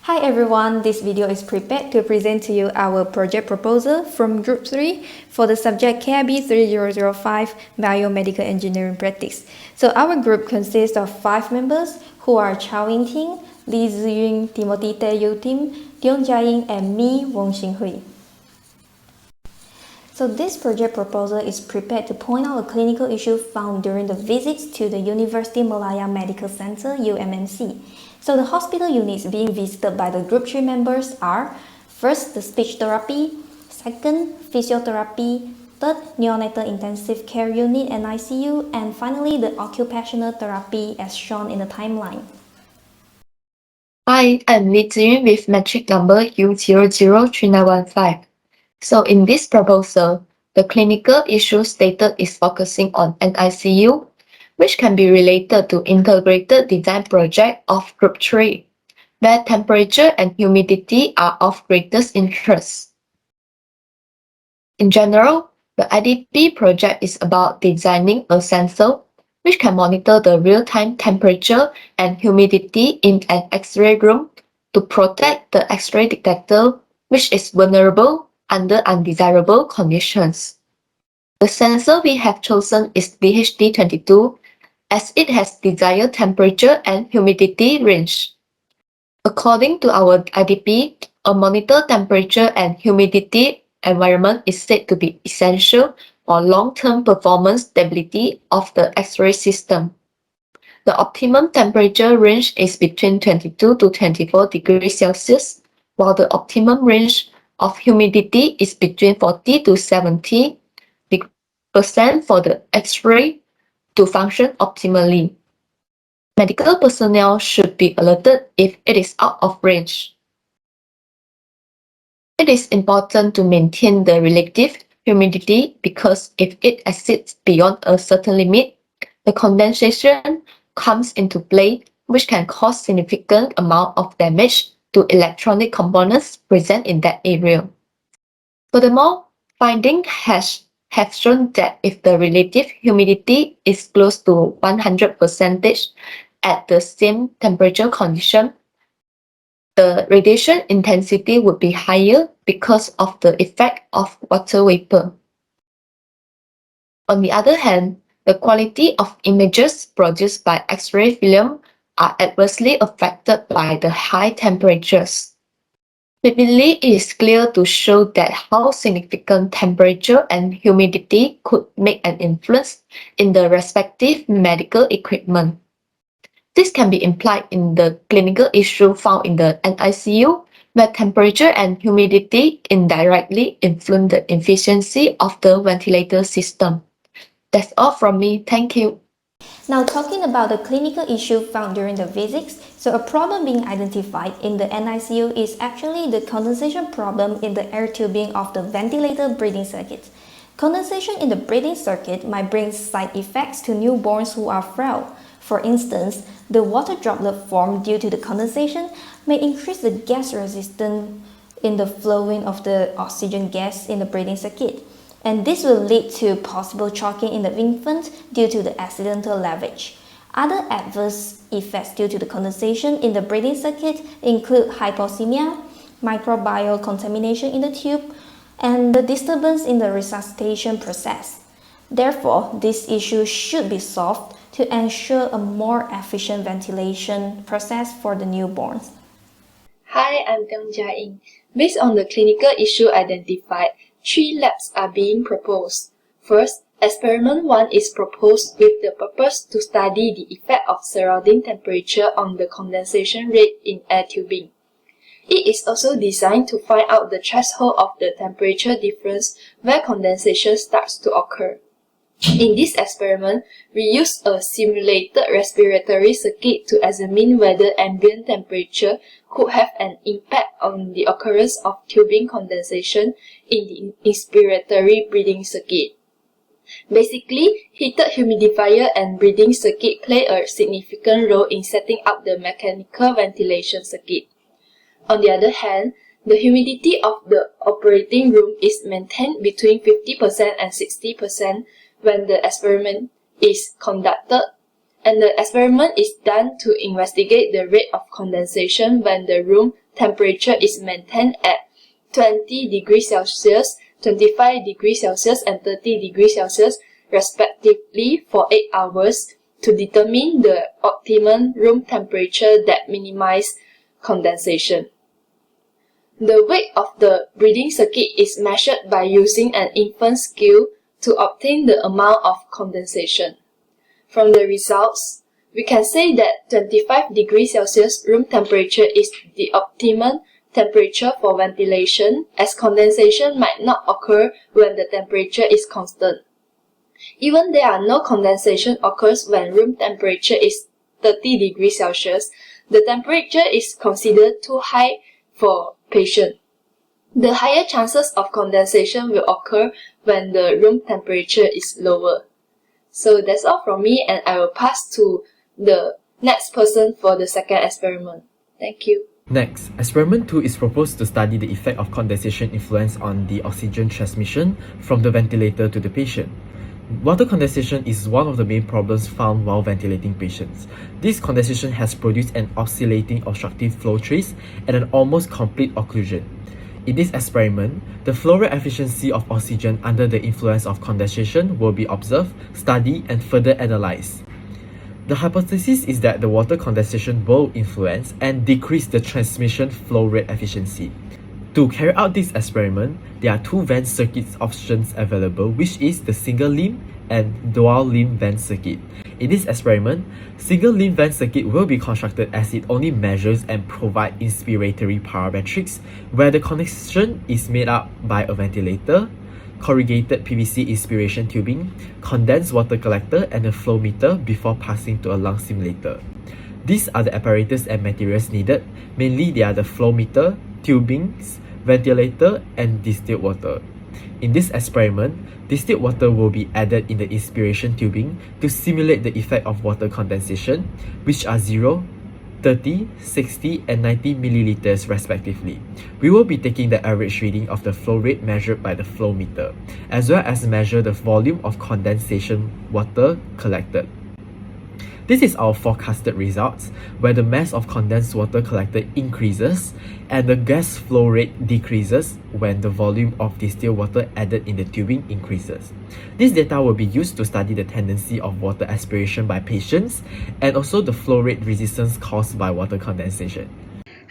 Hi everyone, this video is prepared to present to you our project proposal from Group 3 for the subject KIB3005 Biomedical Engineering Practice. So our group consists of 5 members who are Chao Ying-Ting, Li Ziyun, Timothy Tae Tim, Tiong Jia-Ying, and me, Wong Xinghui. So this project proposal is prepared to point out a clinical issue found during the visits to the University Malaya Medical Center, UMMC. So the hospital units being visited by the Group 3 members are: first, the speech therapy; second, physiotherapy; third, neonatal intensive care unit and ICU; and finally, the occupational therapy as shown in the timeline. Hi, I'm Li Ziyun with metric number U003915. So in this proposal, the clinical issue stated is focusing on an ICU, which can be related to integrated design project of Group 3, where temperature and humidity are of greatest interest. In general, the IDP project is about designing a sensor which can monitor the real-time temperature and humidity in an X-ray room to protect the X-ray detector, which is vulnerable under undesirable conditions. The sensor we have chosen is BHD22 as it has desired temperature and humidity range. According to our IDP, a monitor temperature and humidity environment is said to be essential for long-term performance stability of the X-ray system. The optimum temperature range is between 22 to 24 degrees Celsius, while the optimum range of humidity is between 40 to 70% for the X-ray to function optimally. Medical personnel should be alerted if it is out of range. It is important to maintain the relative humidity because if it exceeds beyond a certain limit, the condensation comes into play, which can cause significant amount of damage to electronic components present in that area. Furthermore, findings have shown that if the relative humidity is close to 100% at the same temperature condition, the radiation intensity would be higher because of the effect of water vapor. On the other hand, the quality of images produced by X-ray film are adversely affected by the high temperatures. Vividly, it is clear to show that how significant temperature and humidity could make an influence in the respective medical equipment. This can be implied in the clinical issue found in the NICU, where temperature and humidity indirectly influence the efficiency of the ventilator system. That's all from me. Thank you. Now talking about the clinical issue found during the visits, so a problem being identified in the NICU is actually the condensation problem in the air tubing of the ventilator breathing circuit. Condensation in the breathing circuit might bring side effects to newborns who are frail. For instance, the water droplet formed due to the condensation may increase the gas resistance in the flowing of the oxygen gas in the breathing circuit, and this will lead to possible choking in the infant due to the accidental lavage. Other adverse effects due to the condensation in the breathing circuit include hypoxemia, microbial contamination in the tube, and the disturbance in the resuscitation process. Therefore, this issue should be solved to ensure a more efficient ventilation process for the newborns. Hi, I'm Tiong Jia-Ying. Based on the clinical issue identified, 3 labs are being proposed. First, Experiment 1 is proposed with the purpose to study the effect of surrounding temperature on the condensation rate in air tubing. It is also designed to find out the threshold of the temperature difference where condensation starts to occur. In this experiment, we used a simulated respiratory circuit to examine whether ambient temperature could have an impact on the occurrence of tubing condensation in the inspiratory breathing circuit. Basically, heated humidifier and breathing circuit play a significant role in setting up the mechanical ventilation circuit. On the other hand, the humidity of the operating room is maintained between 50% and 60% when the experiment is conducted, and the experiment is done to investigate the rate of condensation when the room temperature is maintained at 20 degrees Celsius, 25 degrees Celsius, and 30 degrees Celsius respectively for 8 hours to determine the optimum room temperature that minimizes condensation. The weight of the breathing circuit is measured by using an infant scale to obtain the amount of condensation. From the results, we can say that 25 degrees Celsius room temperature is the optimum temperature for ventilation, as condensation might not occur when the temperature is constant. Even there are no condensation occurs when room temperature is 30 degrees Celsius, the temperature is considered too high for patient. The higher chances of condensation will occur when the room temperature is lower. So that's all from me, and I will pass to the next person for the second experiment. Thank you. Next, experiment 2 is proposed to study the effect of condensation influence on the oxygen transmission from the ventilator to the patient. Water condensation is one of the main problems found while ventilating patients. This condensation has produced an oscillating obstructive flow trace and an almost complete occlusion. In this experiment, the flow rate efficiency of oxygen under the influence of condensation will be observed, studied, and further analyzed. The hypothesis is that the water condensation will influence and decrease the transmission flow rate efficiency. To carry out this experiment, there are two vent circuits options available, which is the single limb and dual limb vent circuit. In this experiment, single limb vent circuit will be constructed as it only measures and provides inspiratory parametrics, where the connection is made up by a ventilator, corrugated PVC inspiration tubing, condensed water collector, and a flow meter before passing to a lung simulator. These are the apparatus and materials needed. Mainly, they are the flow meter, tubings, ventilator, and distilled water. In this experiment, distilled water will be added in the inspiration tubing to simulate the effect of water condensation, which are 0, 30, 60, and 90 milliliters respectively. We will be taking the average reading of the flow rate measured by the flow meter, as well as measure the volume of condensation water collected. This is our forecasted results, where the mass of condensed water collected increases and the gas flow rate decreases when the volume of distilled water added in the tubing increases. This data will be used to study the tendency of water aspiration by patients and also the flow rate resistance caused by water condensation.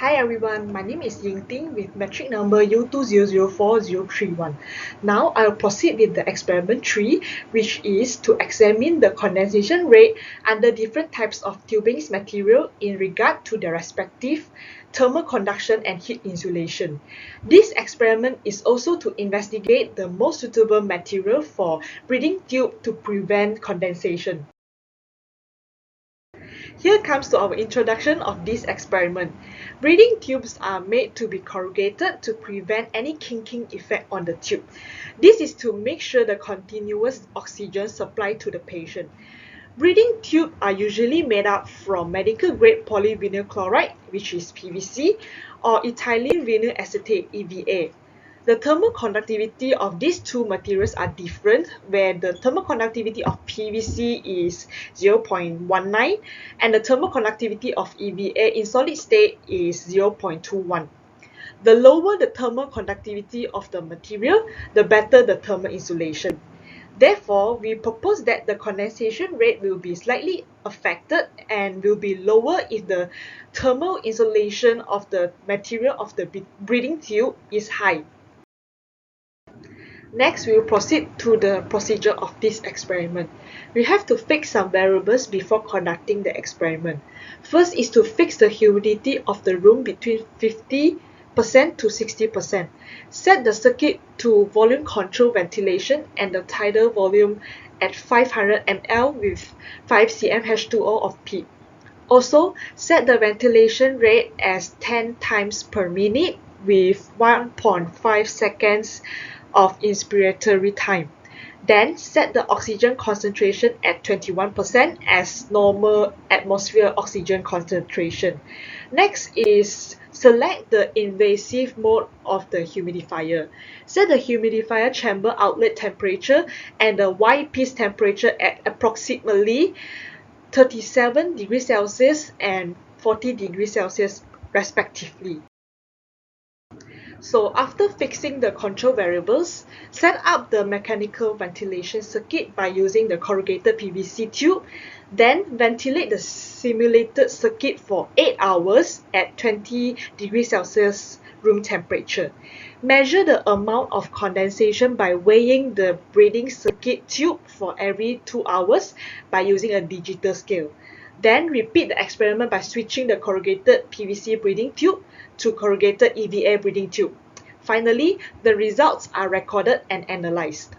Hi everyone, my name is Ying Ting with metric number U2004031. Now I'll proceed with the experiment 3, which is to examine the condensation rate under different types of tubings material in regard to their respective thermal conduction and heat insulation. This experiment is also to investigate the most suitable material for breathing tube to prevent condensation. Here comes to our introduction of this experiment. Breathing tubes are made to be corrugated to prevent any kinking effect on the tube. This is to make sure the continuous oxygen supply to the patient. Breathing tubes are usually made up from medical grade polyvinyl chloride, which is PVC, or ethylene vinyl acetate, EVA. The thermal conductivity of these two materials are different, where the thermal conductivity of PVC is 0.19 and the thermal conductivity of EVA in solid state is 0.21. The lower the thermal conductivity of the material, the better the thermal insulation. Therefore, we propose that the condensation rate will be slightly affected and will be lower if the thermal insulation of the material of the breathing tube is high. Next, we will proceed to the procedure of this experiment. We have to fix some variables before conducting the experiment. First is to fix the humidity of the room between 50% to 60%. Set the circuit to volume control ventilation and the tidal volume at 500 ml with 5 cm H2O of PEEP. Also, set the ventilation rate as 10 times per minute with 1.5 seconds of inspiratory time. Then set the oxygen concentration at 21% as normal atmosphere oxygen concentration. Next is select the invasive mode of the humidifier. Set the humidifier chamber outlet temperature and the Y-piece temperature at approximately 37 degrees Celsius and 40 degrees Celsius respectively. So after fixing the control variables, set up the mechanical ventilation circuit by using the corrugated PVC tube, then ventilate the simulated circuit for 8 hours at 20 degrees Celsius room temperature. Measure the amount of condensation by weighing the breathing circuit tube for every 2 hours by using a digital scale. Then repeat the experiment by switching the corrugated PVC breathing tube to corrugated EVA breathing tube. Finally, the results are recorded and analyzed.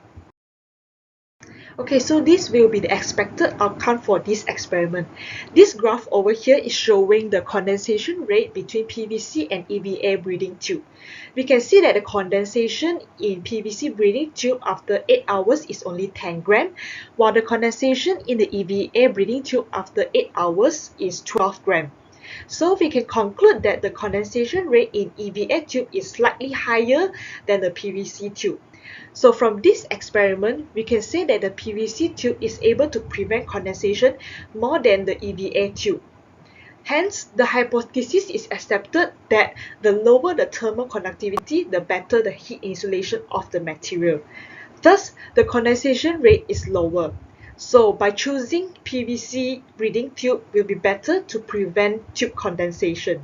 Okay, so this will be the expected outcome for this experiment. This graph over here is showing the condensation rate between PVC and EVA breathing tube. We can see that the condensation in PVC breathing tube after 8 hours is only 10 gram, while the condensation in the EVA breathing tube after 8 hours is 12 gram. So we can conclude that the condensation rate in EVA tube is slightly higher than the PVC tube. So from this experiment, we can say that the PVC tube is able to prevent condensation more than the EVA tube. Hence, the hypothesis is accepted that the lower the thermal conductivity, the better the heat insulation of the material. Thus, the condensation rate is lower. So by choosing PVC breathing tube will be better to prevent tube condensation.